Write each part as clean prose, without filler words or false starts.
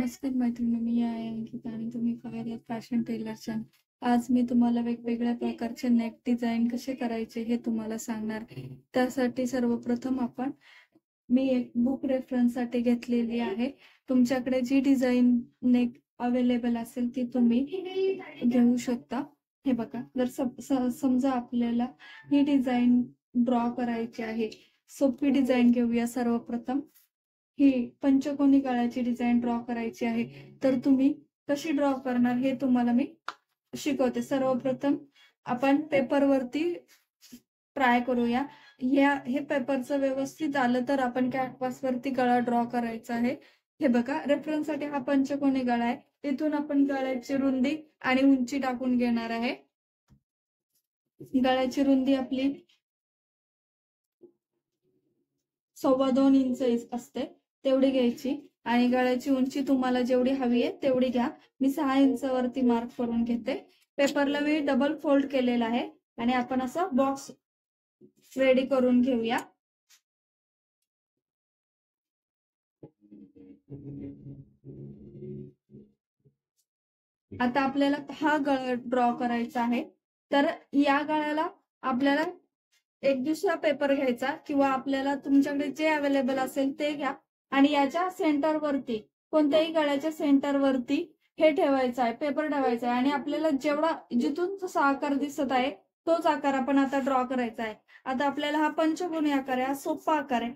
नमस्कार मैत्रिणी, मी आहे अंकिता आणि तुम्ही बघत आहात फॅशन टेलर चॅनल. आज मी तुम्हाला वेगवेगळ्या प्रकारचे नेक डिझाईन कसे करायचे हे तुम्हाला सांगणार. त्यासाठी सर्वप्रथम मी एक बुक रेफरन्ससाठी घेतलेली आहे. तुमच्याकडे जी डिझाईन नेक अवेलेबल असेल ती तुम्ही घेऊ शकता. हे बघा, जर समजा आपल्याला ही डिझाईन ड्रॉ करायची आहे. सोपी डिझाईन घेऊया. सर्वप्रथम ही पंचकोनी गळ्याची डिझाईन ड्रॉ करायची आहे. तर तुम्ही कशी ड्रॉ करणार हे तुम्हाला मी शिकवते. सर्वप्रथम आपण पेपरवरती ट्राय करूया. हे पेपरचं व्यवस्थित आलं तर आपण कॅनव्हासवरती गळा ड्रॉ करायचा आहे. हे बघा, रेफरन्ससाठी हा पंचकोनी गळा आहे. इथून आपण गळ्याची रुंदी आणि उंची टाकून घेणार आहे. गळ्याची रुंदी आपली 2.25 इंच असते, तेवढी घ्यायची आणि गळ्याची उंची तुम्हाला जेवढी हवी आहे तेवढी घ्या. मी 6 इंच वरती मार्क करून घेते. पेपरला मी डबल फोल्ड केलेला आहे आणि आपण असा बॉक्स रेडी करून घेऊया. आता आपल्याला हा गळा ड्रॉ करायचा आहे. तर या गळ्याला आपल्याला एक दुसरा पेपर घ्यायचा किंवा आपल्याला तुमच्याकडे जे अवेलेबल असेल ते घ्या आणि याच्या सेंटरवरती, कोणत्याही गळ्याच्या सेंटरवरती हे ठेवायचं आहे, पेपर ठेवायचा आहे आणि आपल्याला जेवढा जिथून जसा आकार दिसत आहे तोच आकार आपण आता ड्रॉ करायचा आहे. आता आपल्याला हा पंचकोनी आकार आहे, हा सोपा आकार आहे.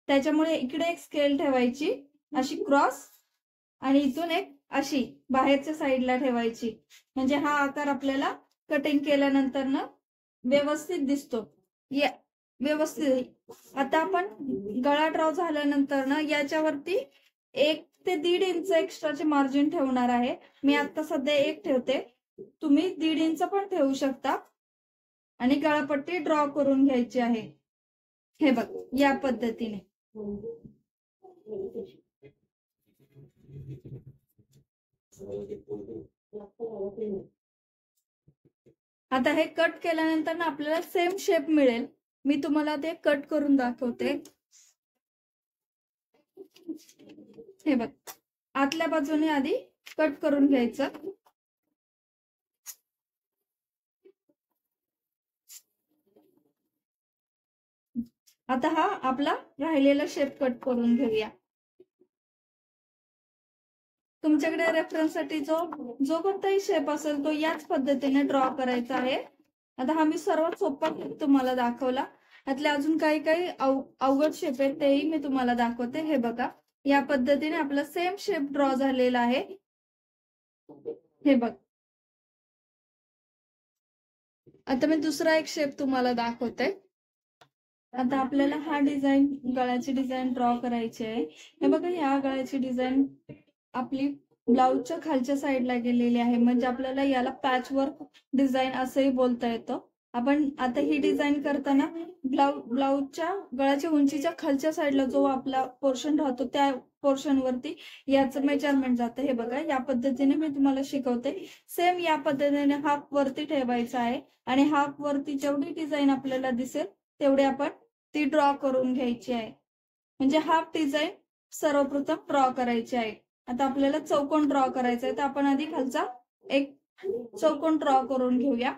त्याच्यामुळे इकडे एक स्केल ठेवायची अशी क्रॉस आणि इथून एक अशी बाहेरच्या साईडला ठेवायची. म्हणजे हा आकार आपल्याला कटिंग केल्यानंतर ना व्यवस्थित दिसतो. व्यवस्थित. आता आपण गळा ड्रॉ झाल्यानंतर ना याच्यावरती 1 ते 1.5 इंच एक्स्ट्राचे मार्जिन ठेवणार आहे. मी आता सध्या 1 ठेवते, तुम्ही 1.5 इंच पण ठेवू शकता आणि गळापट्टी ड्रॉ करून घ्यायची आहे. हे बघ, या पद्धतीने. आता हे कट केल्यानंतर ना आपल्याला सेम शेप मिळेल. मी तुम्हाला ते कट करून दाखवते. हे बघ, आतल्या बाजूने आधी कट करून घ्यायचं. आता हा आपला राहिलेला शेप कट करून घेऊया. तुमच्याकडे रेफरन्ससाठी जो कोणताही शेप असेल तो याच पद्धतीने ड्रॉ करायचा आहे. आता हा मी सर्वात सोपा तुम्हाला दाखवला. यातले अजून काही अवघड शेप आहेत तेही मी तुम्हाला दाखवते. हे बघा, या पद्धतीने आपला सेम शेप ड्रॉ झालेला आहे. हे बघ, आता मी दुसरा एक शेप तुम्हाला दाखवते. आता आपल्याला हा डिझाईन, गळ्याची डिझाईन ड्रॉ करायची आहे. हे बघा, या गळ्याची डिझाईन आपली ब्लाउजच्या खालच्या साईडला गेलेली आहे. म्हणजे आपल्याला याला पॅच वर्क डिझाईन असंही बोलता येतं. आपण आता ही डिझाईन करताना ब्लाउजच्या गळ्याच्या उंचीच्या खालच्या साईडला जो आपला पोर्शन राहतो त्या पोर्शन वरती याचं मेजरमेंट जातं. हे बघा, या पद्धतीने मी तुम्हाला शिकवते. सेम या पद्धतीने हाफ वरती ठेवायचा आहे आणि हाफ वरती जेवढी डिझाईन आपल्याला दिसेल तेवढी आपण ती ड्रॉ करून घ्यायची आहे. म्हणजे हाफ डिझाईन सर्वप्रथम ड्रॉ करायची आहे. आता आपल्याला चौकोन ड्रॉ करायचा आहे, तर आपण आधी खालचा एक चौकोन ड्रॉ करून घेऊया.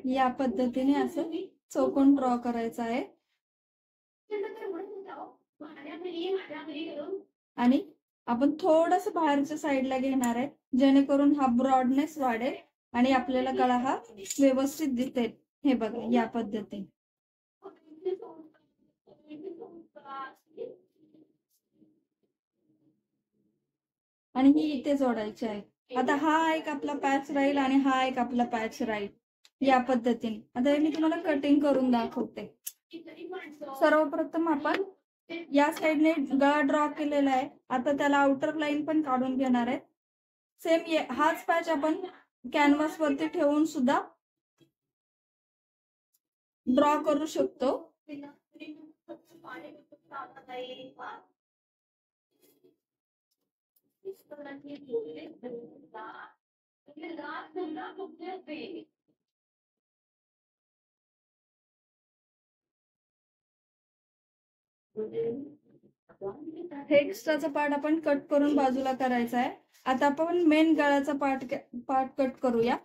या पद्धतीने असं चौकोन ड्रॉ करायचा आहे आणि आपण थोडस बाहेरच्या साईडला घेणार आहे, जेणेकरून हा ब्रॉडनेस वाढेल आणि आपल्याला गळा हा व्यवस्थित दिसेल. हे बघा, या पद्धतीने. आणि ही इथे जोडायची आहे. आता हा एक आपला पॅच राहील आणि हा एक आपला पॅच राहील. या पद्धतीने आता मी तुम्हाला कटिंग करून दाखवते. सर्वप्रथम आपण या साईडने गळा ड्रॉ केलेला आहे. आता त्याला आउटर लाईन पण काढून घेणार आहे. सेम हाच पॅच आपण कॅनव्हास वरती ठेवून सुद्धा ड्रॉ करू शकतो. हे एक्स्ट्राचा पार्ट आपण कट करून बाजूला करायचा आहे. आता आपण मेन गळ्याचा पार्ट कट करूया.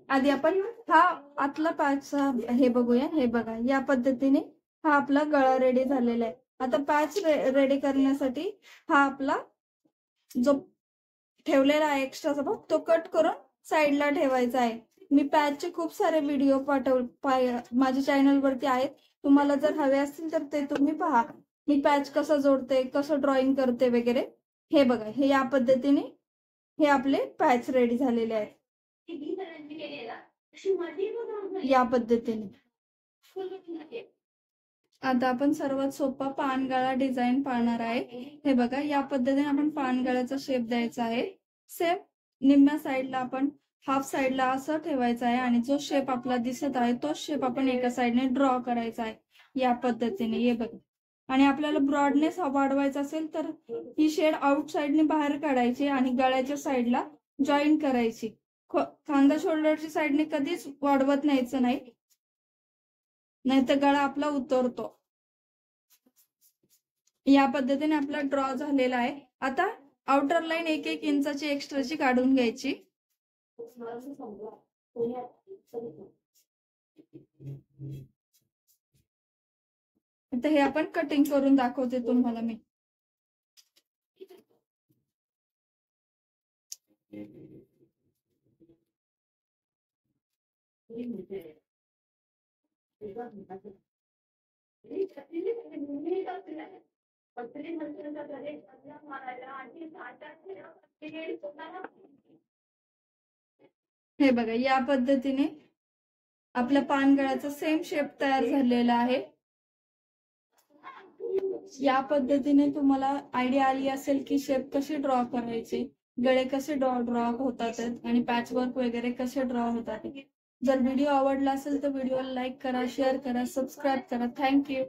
आधी आपण हा आतला पॅच हे बघूया. हे बघा, या पद्धतीने हा आपला गळा रेडी झालेला आहे. आता पॅच रेडी करण्यासाठी हा आपला जो ठेवलेला आहे एक्स्ट्राचा भाग तो कट करून साईडला ठेवायचा आहे. मी पॅचचे खूप सारे व्हिडिओ माझ्या चॅनल वरती आहेत. तुम्हाला जर हवे असतील तर ते तुम्ही पहा. मी पॅच कसं जोडते, कसं ड्रॉइंग करते वगैरे. हे बघा, हे या पद्धतीने हे आपले पॅच रेडी झालेले आहेत. या पद्धतीने आता आपण सर्वात सोपा पानगळा डिझाईन पाहणार आहे. हे बघा, या पद्धतीने आपण पानगळ्याचा शेप द्यायचा आहे. सेम निम्म्या साईडला आपण हाफ साईडला असं ठेवायचं आहे आणि जो शेप आपला दिसत आहे तोच शेप आपण एका साईडने ड्रॉ करायचा आहे या पद्धतीने. हे बघा, आणि आपल्याला ब्रॉडनेस वाढवायचा असेल तर ही शेड आउट साईडने बाहेर काढायची आणि गळ्याच्या साईडला जॉईन करायची. खांदा शोल्डरच्या साईडने कधीच वाढवत न्यायचं नाही, नाहीतर गळा आपला उतरतो. या पद्धतीने आपला ड्रॉ झालेला आहे. आता आउटर लाईन 1-1 इंचाची एक्स्ट्राची काढून घ्यायची. आता हे आपण कटिंग करून दाखवते तुम्हाला मी. हे बघा, या पद्धतीने आपल्या पानगळाचा सेम शेप तयार झालेला आहे. या पद्धतीने तुम्हाला आयडिया आली असेल की शेप कसे ड्रॉ करायचे, गळे कसे ड्रॉ होतात आणि पॅचवर्क वगैरे कसे ड्रॉ होतात. जर व्हिडिओ आवडला असेल तर व्हिडिओला लाईक करा, शेअर करा, सबस्क्राईब करा. थँक्यू.